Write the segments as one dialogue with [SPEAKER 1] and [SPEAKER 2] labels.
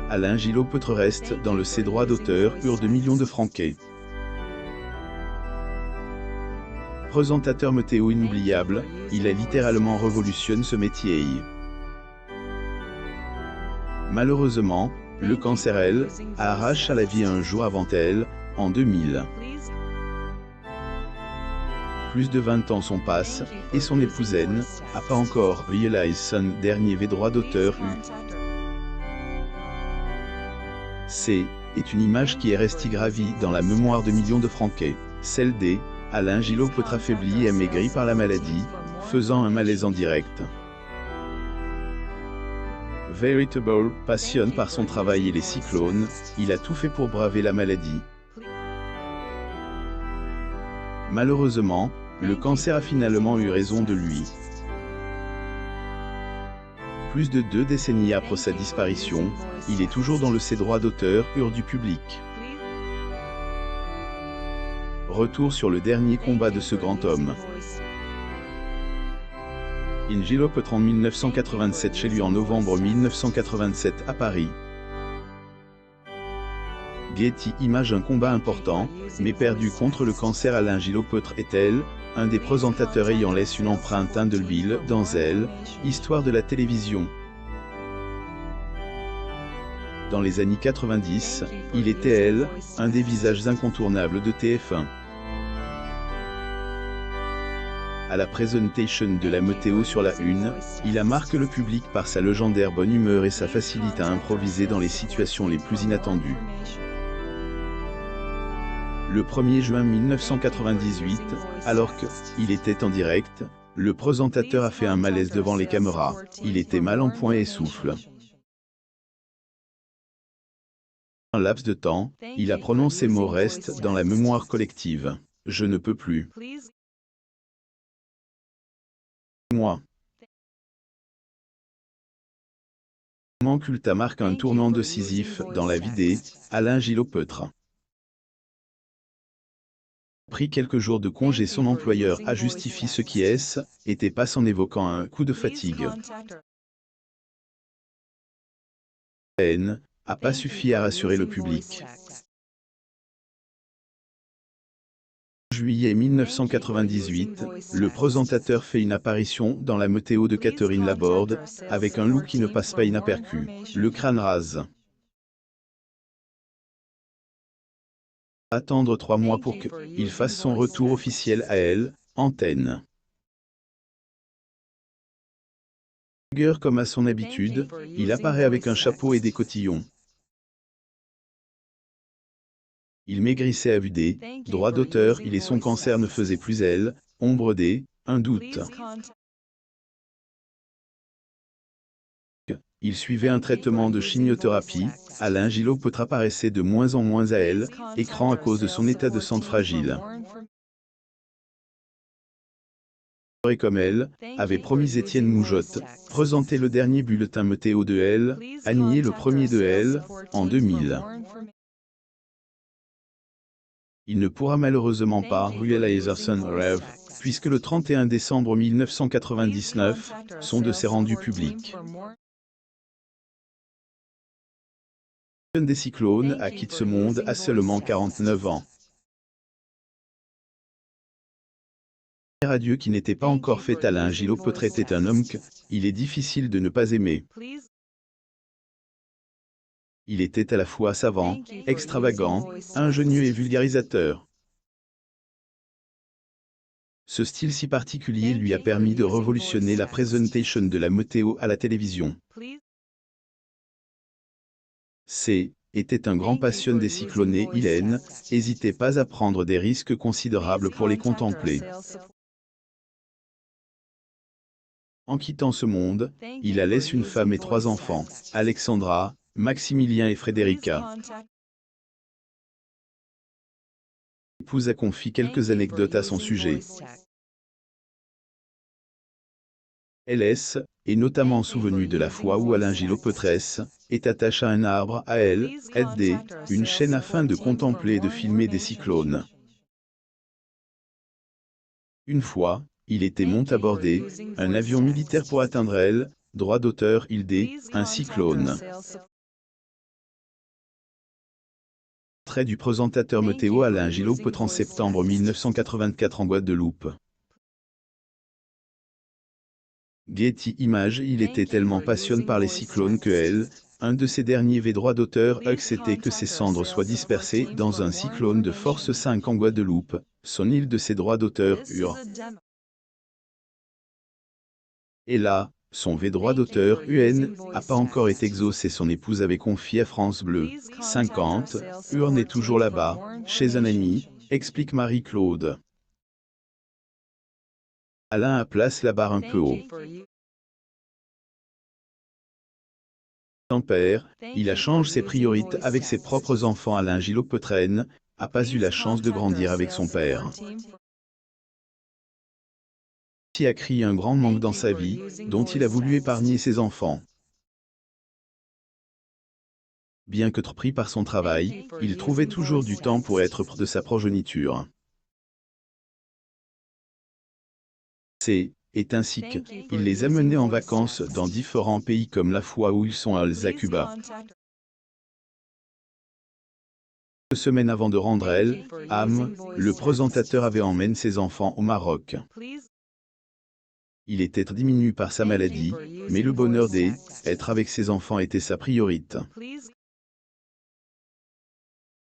[SPEAKER 1] Alain Gillot-Peutre reste dans le ses droits d'auteur hors de millions de franquets. Présentateur météo inoubliable, il a littéralement révolutionné ce métier. Malheureusement, le cancer a arraché à la vie un jour avant elle, en 2000. Plus de 20 ans sont passés, et son épouse n'a pas encore réalisé son dernier droit d'auteur. Est une image qui est restée gravie dans la mémoire de millions de franquets, celle d'Alain Gillot-Peutre affaibli et amaigri par la maladie, faisant un malaise en direct. Véritable passionné par son travail et les cyclones, il a tout fait pour braver la maladie. Malheureusement, le cancer a finalement eu raison de lui. Plus de 2 décennies après sa disparition, il est toujours dans le ses droits d'auteur hors du public. Retour sur le dernier combat de ce grand homme. Alain Gillot-Peutre en 1987 chez lui en novembre 1987 à Paris. Getty Images un combat important, mais perdu contre le cancer. Alain Gillot-Peutre est-elle un des présentateurs ayant laissé une empreinte indélébile dans l'histoire de la télévision. Dans les années 90, il était un des visages incontournables de TF1. À la présentation de la météo sur la Une, il a marqué le public par sa légendaire bonne humeur et sa facilité à improviser dans les situations les plus inattendues. Le 1er juin 1998, alors qu'il était en direct, le présentateur a fait un malaise devant les caméras. Il était mal en point et souffle. Un laps de temps, il a prononcé ces mots restent dans la mémoire collective. Je ne peux plus. Moi. Ce moment culte marque un tournant décisif dans la vie d'Alain Gillot-Peutre. Pris quelques jours de congé, son employeur a justifié ce qui était pas en évoquant un coup de fatigue. N'a pas suffi à rassurer le public. En juillet 1998, le présentateur fait une apparition dans la météo de Catherine Laborde, avec un look qui ne passe pas inaperçu, le crâne rase. Attendre 3 mois pour qu'il fasse son retour officiel à antenne. Comme à son habitude, il apparaît avec un chapeau et des cotillons. Il maigrissait à vue des droits d'auteur, il et son cancer ne faisaient plus ombre un doute. Il suivait un traitement de chimiothérapie. Alain Gillot-Peutre apparaissait de moins en moins à écran à cause de son état de santé fragile. Et comme avait promis Étienne Moujotte, présenter le dernier bulletin météo de a nié le premier de en 2000. Il ne pourra malheureusement pas réaliser son rêve, puisque le 31 décembre 1999, son décès rendu public. Le jeune des cyclones a quitté ce monde à seulement 49 ans. Adieu qui n'était pas encore fait. Alain Gillot-Peutre était un homme qu'il est difficile de ne pas aimer. Il était à la fois savant, extravagant, ingénieux et vulgarisateur. Ce style si particulier lui a permis de révolutionner la présentation de la météo à la télévision. Était un grand passionné des cyclones et il n'hésitait pas à prendre des risques considérables pour les contempler. En quittant ce monde, il a laissé une femme et 3 enfants, Alexandra, Maximilien et Frédérica. L'épouse a confié quelques anecdotes à son sujet. Elle est notamment souvenue de la fois où Alain Gillot-Peutre est attaché à un arbre à une chaîne afin de contempler et de filmer des cyclones. Une fois, il était monté à bord un avion militaire pour atteindre droit d'auteur un cyclone. Trait du présentateur météo Alain Gillot-Petre en septembre 1984 en Guadeloupe. Getty Images. Il était tellement passionné par les cyclones que un de ses derniers droits d'auteur acceptait que ses cendres soient dispersées dans un cyclone de force 5 en Guadeloupe, son île de ses droits d'auteur Et là, son droit d'auteur n'a pas encore été exaucé. Son épouse avait confié à France Bleu 50, est toujours là-bas, chez un ami, explique Marie-Claude. Alain a place la barre un peu haut. Sans père, il a changé ses priorités avec ses propres enfants. Alain Gillot-Petre n'a pas eu la chance de grandir avec son père. Il a créé un grand manque dans sa vie, dont il a voulu épargner ses enfants. Bien que trop pris par son travail, il trouvait toujours du temps pour être près de sa progéniture. C'est ainsi qu'il les a menés en vacances dans différents pays comme la fois où ils sont allés à Cuba. 2 semaines avant de rendre le présentateur avait emmené ses enfants au Maroc. Il était diminué par sa maladie, mais le bonheur d'être avec ses enfants était sa priorité.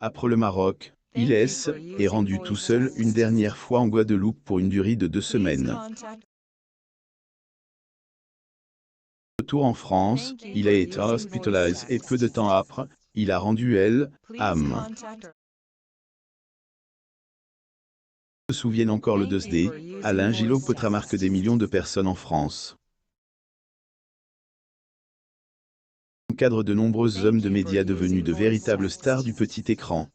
[SPEAKER 1] Après le Maroc, il est rendu tout seul une dernière fois en Guadeloupe pour une durée de 2 semaines. Retour en France, il a été hospitalisé et peu de temps après, il a rendu âme. Se souviennent encore le 2D, Alain Gillot-Petre a marqué des millions de personnes en France. Au cadre de nombreux hommes de médias devenus de véritables stars du petit écran.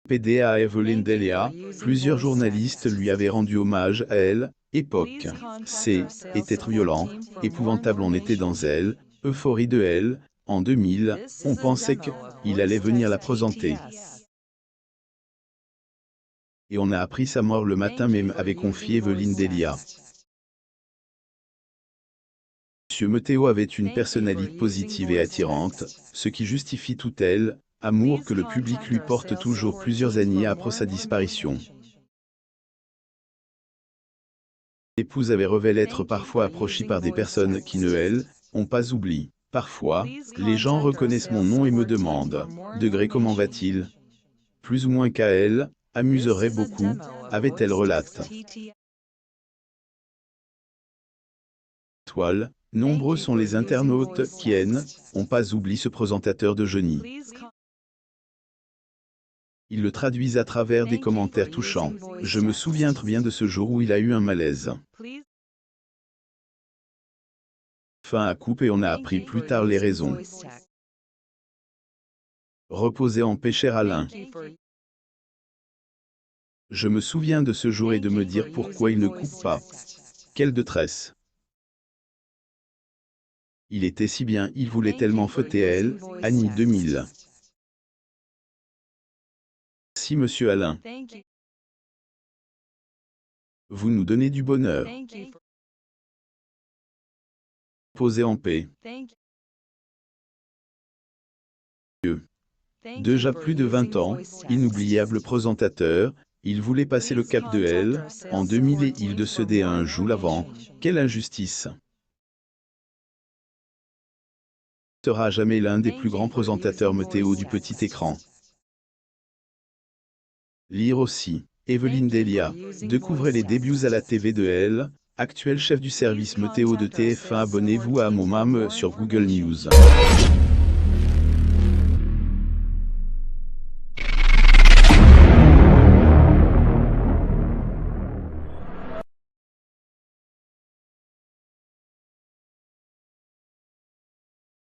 [SPEAKER 1] PDA à Evelyne Delia, plusieurs journalistes lui avaient rendu hommage à époque. Était violent, épouvantable. On était dans euphorie de en 2000, on pensait qu'il allait venir la présenter. Et on a appris sa mort le matin même, avait confié Evelyne Delia. Monsieur Météo avait une personnalité positive et attirante, ce qui justifie tout amour que le public lui porte toujours plusieurs années après sa disparition. L'épouse avait révélé être parfois approchée par des personnes qui ne ont pas oublié. Parfois, les gens reconnaissent mon nom et me demandent, degré comment va-t-il? Plus ou moins qu'à amuserait beaucoup, avait-elle relate. Toile, nombreux sont les internautes qui ont pas oublié ce présentateur de génie. Il le traduisent à travers des commentaires touchants. Je me souviens très bien de ce jour où il a eu un malaise. Fin à coupe et on a appris plus tard les raisons. Reposer en paix, cher Alain. Je me souviens de ce jour et de me dire pourquoi il ne coupe pas. Quelle détresse. Il était si bien, il voulait tellement fêter Annie 2000. Si monsieur Alain. Vous nous donnez du bonheur. Posez en paix. Déjà plus de 20 ans, inoubliable présentateur, il voulait passer le cap de en 2000 et il décédait un jour avant. Quelle injustice! Sera à jamais l'un des plus grands présentateurs météo du petit écran. Lire aussi, Evelyne Delia, découvrez les débuts à la TV de actuel chef du service météo de TF1. Abonnez-vous à mon mam sur Google News.